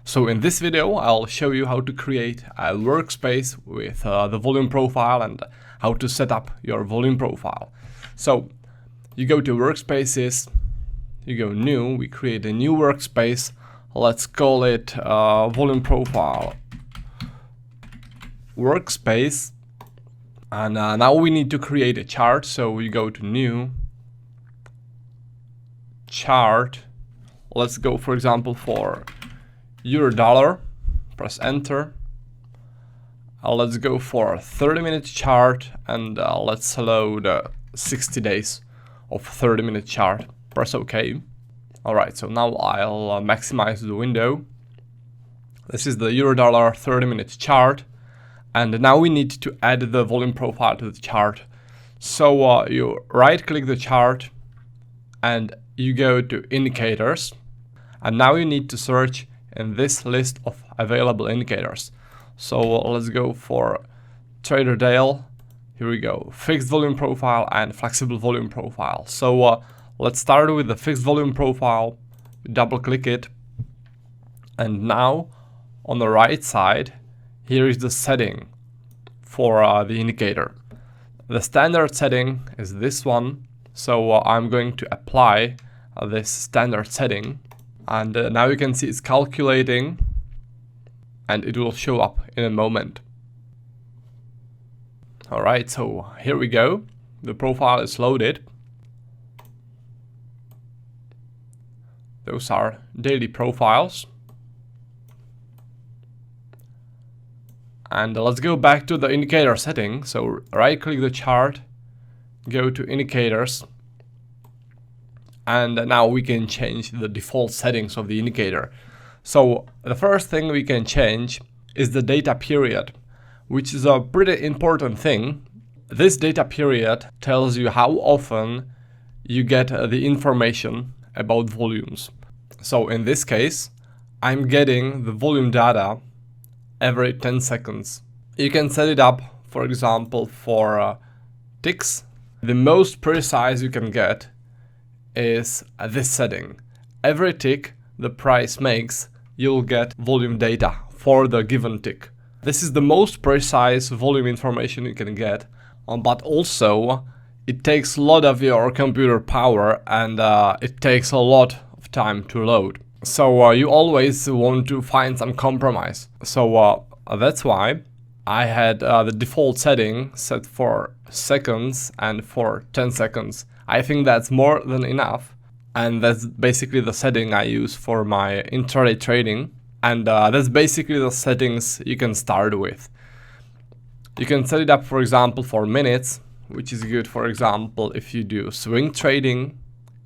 So in this video, I'll show you how to create a workspace with the volume profile and how to set up your volume profile. So you go to workspaces, you go new, we create a new workspace. Let's call it volume profile workspace. And now we need to create a chart. So we go to new chart. Let's go, for example, for euro dollar, press enter. Let's go for a 30-minute chart and let's load 60 days of 30-minute chart. Press OK. Alright, so now I'll maximize the window. This is the euro dollar 30-minute chart, and now we need to add the volume profile to the chart. So you right click the chart and you go to indicators, and now you need to search in this list of available indicators. So let's go for Trader Dale. Here we go, fixed volume profile and flexible volume profile. So let's start with the fixed volume profile. Double click it, and now on the right side here is the setting for the indicator. The standard setting is this one, so I'm going to apply this standard setting. And now you can see it's calculating, and it will show up in a moment. Alright, so here we go. The profile is loaded. Those are daily profiles. And let's go back to the indicator setting. So right click the chart, go to indicators. And now we can change the default settings of the indicator. So the first thing we can change is the data period, which is a pretty important thing. This data period tells you how often you get the information about volumes. So in this case, I'm getting the volume data every 10 seconds. You can set it up, for example, for ticks. The most precise you can get is this setting. Every tick the price makes, you'll get volume data for the given tick. This is the most precise volume information you can get, but also it takes a lot of your computer power, and it takes a lot of time to load. So you always want to find some compromise. So that's why I had the default setting set for seconds and for 10 seconds. I think that's more than enough, and that's basically the setting I use for my intraday trading, and that's basically the settings you can start with. You can set it up, for example, for minutes, which is good, for example, if you do swing trading.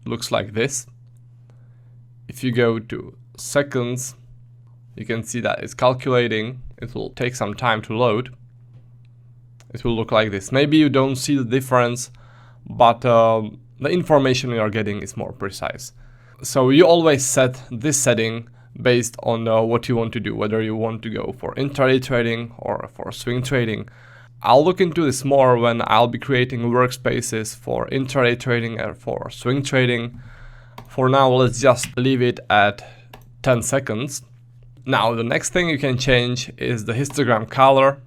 Looks like this. If you go to seconds, you can see that it's calculating. It will take some time to load. It will look like this. Maybe you don't see the difference, but the information you are getting is more precise. So you always set this setting based on what you want to do, whether you want to go for intraday trading or for swing trading. I'll look into this more when I'll be creating workspaces for intraday trading and for swing trading. For now, let's just leave it at 10 seconds. Now, the next thing you can change is the histogram color.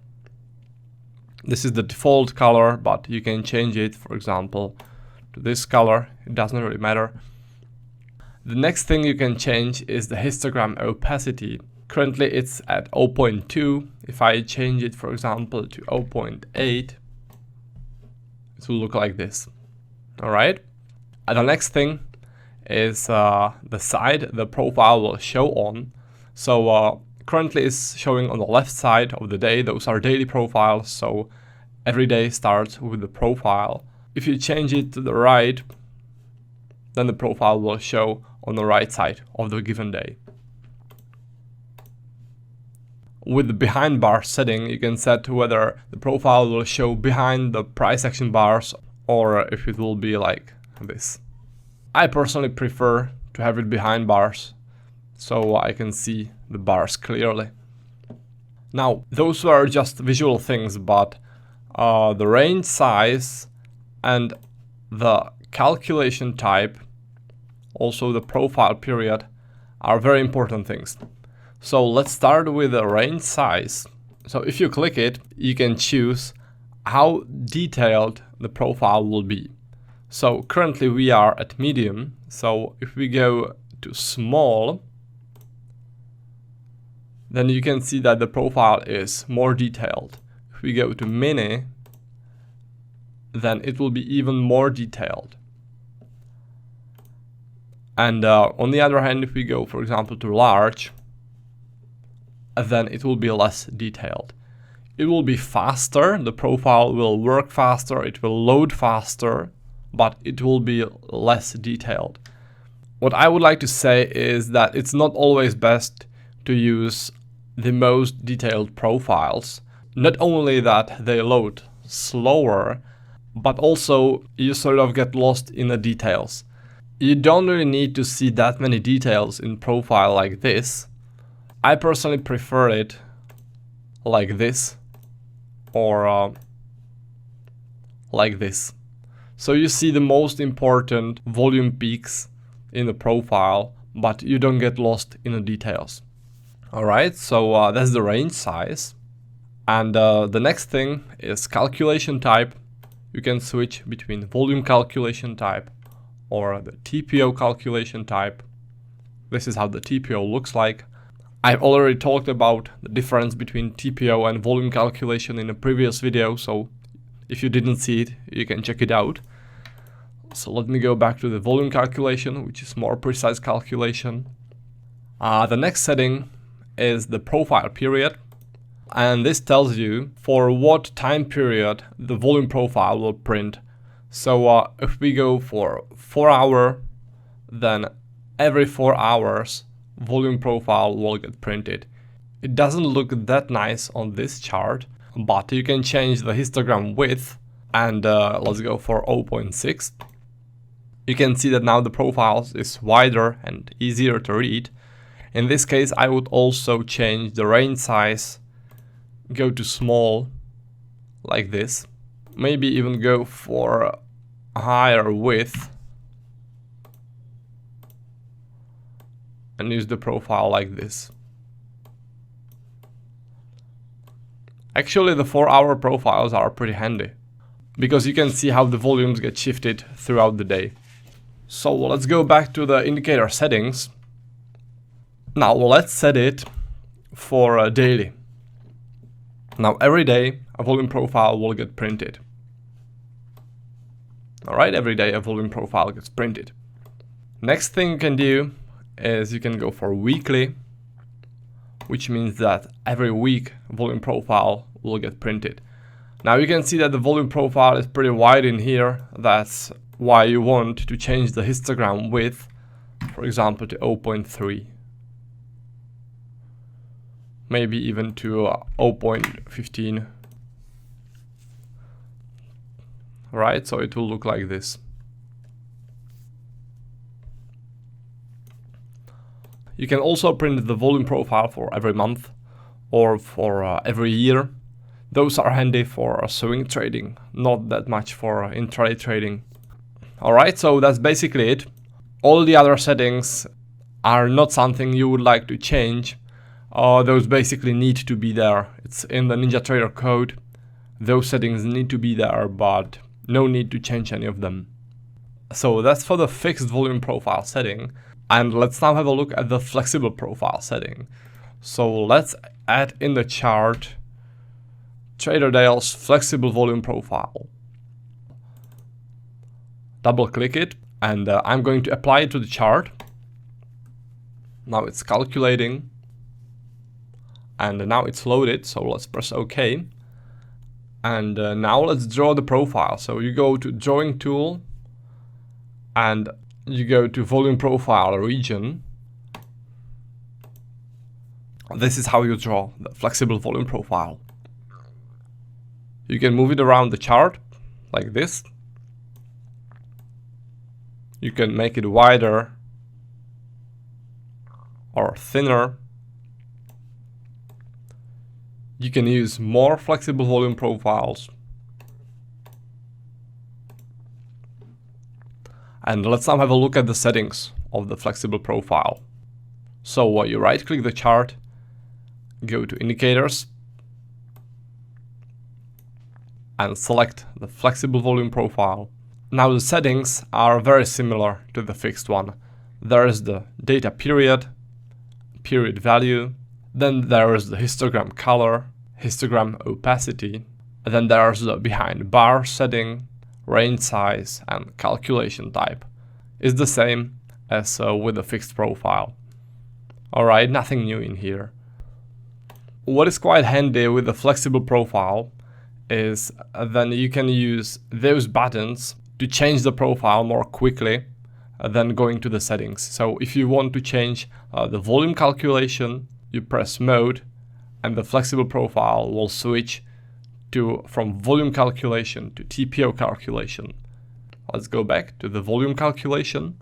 This is the default color, but you can change it, for example, to this color. It doesn't really matter. The next thing you can change is the histogram opacity. Currently it's at 0.2. If I change it, for example, to 0.8, it will look like this. Alright. And the next thing is the side the profile will show on. So currently it's showing on the left side of the day. Those are daily profiles, so every day starts with the profile. If you change it to the right, then the profile will show on the right side of the given day. With the behind bar setting, you can set whether the profile will show behind the price action bars or if it will be like this. I personally prefer to have it behind bars, so I can see the bars clearly. Now, those were just visual things, but the range size and the calculation type, also the profile period, are very important things. So let's start with the range size. So if you click it, you can choose how detailed the profile will be. So currently we are at medium. So if we go to small, then you can see that the profile is more detailed. If we go to mini, then it will be even more detailed. And on the other hand, if we go, for example, to large, then it will be less detailed. It will be faster, the profile will work faster, it will load faster, but it will be less detailed. What I would like to say is that it's not always best to use the most detailed profiles. Not only that they load slower, but also you sort of get lost in the details. You don't really need to see that many details in profile like this. I personally prefer it like this or like this. So you see the most important volume peaks in the profile, but you don't get lost in the details. Alright, so that's the range size. And the next thing is calculation type. You can switch between volume calculation type or the TPO calculation type. This is how the TPO looks like. I've already talked about the difference between TPO and volume calculation in a previous video, so if you didn't see it, you can check it out. So let me go back to the volume calculation, which is more precise calculation. The next setting is the profile period, and this tells you for what time period the volume profile will print. So if we go for 4 hours, then every 4 hours volume profile will get printed. It doesn't look that nice on this chart, but you can change the histogram width, and let's go for 0.6. You can see that now the profile is wider and easier to read. In this case, I would also change the range size, go to small, like this. Maybe even go for a higher width and use the profile like this. Actually, the 4-hour profiles are pretty handy because you can see how the volumes get shifted throughout the day. So let's go back to the indicator settings. Now let's set it for daily. Now every day a volume profile will get printed. Alright, every day a volume profile gets printed. Next thing you can do is you can go for weekly, which means that every week volume profile will get printed. Now you can see that the volume profile is pretty wide in here. That's why you want to change the histogram width, for example, to 0.3. Maybe even to 0.15. Right, so it will look like this. You can also print the volume profile for every month or for every year. Those are handy for swing trading, not that much for intraday trading. Alright, so that's basically it. All the other settings are not something you would like to change. Those basically need to be there. It's in the NinjaTrader code. Those settings need to be there, but no need to change any of them. So that's for the fixed volume profile setting. And let's now have a look at the flexible profile setting. So let's add in the chart TraderDale's flexible volume profile. Double click it, and I'm going to apply it to the chart. Now it's calculating, and now it's loaded, so let's press OK. And now let's draw the profile. So you go to drawing tool, and you go to volume profile region. This is how you draw the flexible volume profile. You can move it around the chart like this. You can make it wider or thinner. You can use more flexible volume profiles. And let's now have a look at the settings of the flexible profile. So you right click the chart go to indicators and select the flexible volume profile. Now the settings are very similar to the fixed one. There is the data period, period value, then there is the histogram color, histogram opacity, and then there's the behind bar setting, range size, and calculation type. It's the same as with the fixed profile. Alright, nothing new in here. What is quite handy with the flexible profile is then you can use those buttons to change the profile more quickly than going to the settings. So if you want to change the volume calculation, you press mode and the flexible profile will switch from volume calculation to TPO calculation. Let's go back to the volume calculation,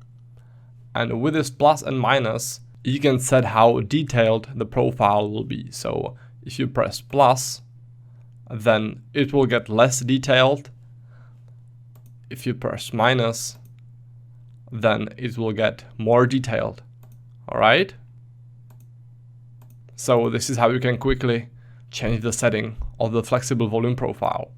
and with this plus and minus you can set how detailed the profile will be. So if you press plus, then it will get less detailed. If you press minus, then it will get more detailed. Alright? So this is how you can quickly change the setting of the flexible volume profile.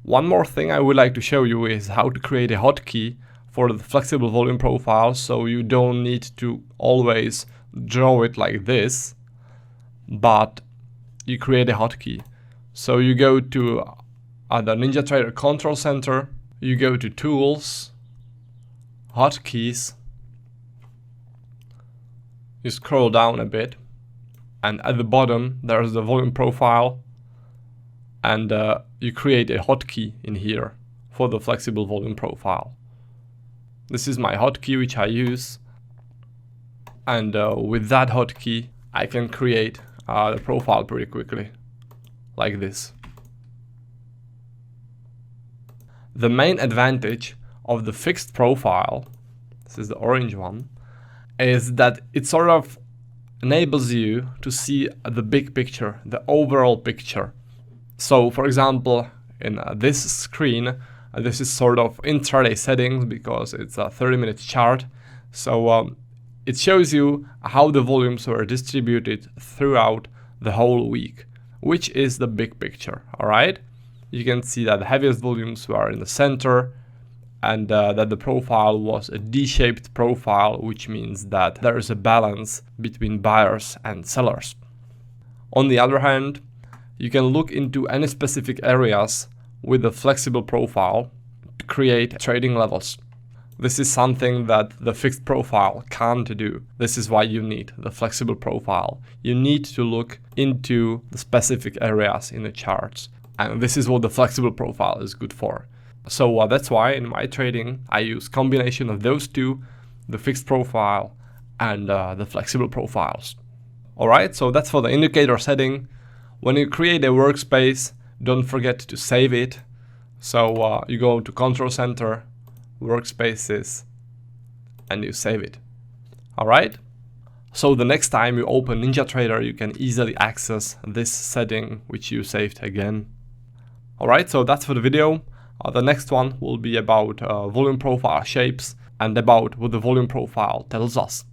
One more thing I would like to show you is how to create a hotkey for the flexible volume profile, so you don't need to always draw it like this, but you create a hotkey. So you go to the NinjaTrader Control Center, you go to Tools, Hotkeys, you scroll down a bit, and at the bottom there's the volume profile, and you create a hotkey in here for the flexible volume profile. This is my hotkey which I use, and with that hotkey I can create the profile pretty quickly, like this. The main advantage of the fixed profile, this is the orange one, is that it sort of enables you to see the big picture, the overall picture. So for example, in this screen, this is sort of intraday settings because it's a 30-minute chart. So it shows you how the volumes were distributed throughout the whole week, which is the big picture. All right, you can see that the heaviest volumes were in the center, and that the profile was a D-shaped profile, which means that there is a balance between buyers and sellers. On the other hand, you can look into any specific areas with a flexible profile to create trading levels. This is something that the fixed profile can't do. This is why you need the flexible profile. You need to look into the specific areas in the charts, and this is what the flexible profile is good for. So that's why in my trading I use combination of those two, the fixed profile and the flexible profiles. Alright, so that's for the indicator setting. When you create a workspace, don't forget to save it. So you go to Control Center, Workspaces, and you save it. Alright, so the next time you open NinjaTrader, you can easily access this setting which you saved again. Alright, so that's for the video. The next one will be about volume profile shapes and about what the volume profile tells us.